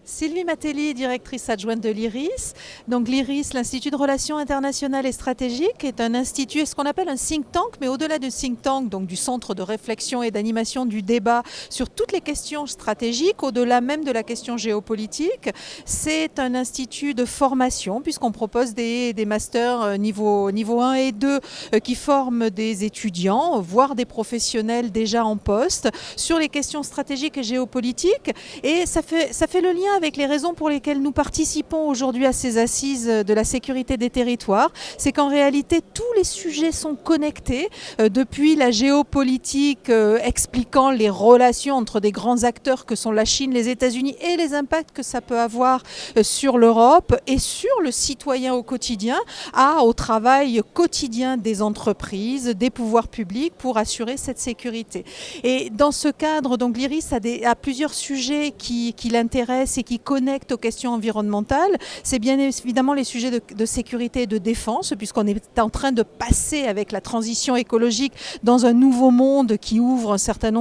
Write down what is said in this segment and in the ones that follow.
Sylvie Matelli, directrice adjointe de l'IRIS. Donc l'IRIS, l'Institut de Relations internationales et stratégiques, est un institut, ce qu'on appelle un think tank, mais au-delà du think tank, donc du centre de réflexion et d'animation du débat sur toutes les questions stratégiques, au-delà même de la question géopolitique. C'est un institut de formation, puisqu'on propose des masters niveau 1 et 2 qui forment des étudiants, voire des professionnels déjà en poste, sur les questions stratégiques et géopolitiques. Et ça fait le lien avec les raisons pour lesquelles nous participons aujourd'hui à ces assises de la sécurité des territoires. C'est qu'en réalité, tous les sujets sont connectés, depuis la géopolitique expliquant les relations entre des grands acteurs que sont la Chine, les États-Unis et les impacts que ça peut avoir sur l'Europe et sur le citoyen au quotidien, au travail quotidien des entreprises, des pouvoirs publics pour assurer cette sécurité. Et dans ce cadre, donc l'IRIS a plusieurs sujets qui l'intéressent et qui connectent aux questions environnementales. C'est bien évidemment les sujets de sécurité et de défense, puisqu'on est en train de passer avec la transition écologique dans un nouveau monde qui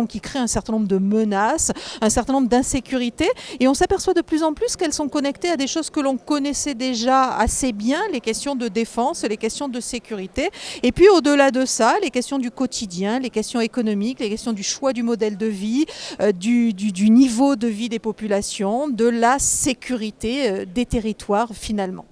qui crée un certain nombre de menaces, un certain nombre d'insécurités. Et on s'aperçoit de plus en plus qu'elles sont connectées à des choses que l'on connaissait déjà assez bien, les questions de défense, les questions de sécurité. Et puis au-delà de ça, les questions du quotidien, les questions économiques, les questions du choix du modèle de vie, du niveau de vie des populations, de la sécurité des territoires finalement.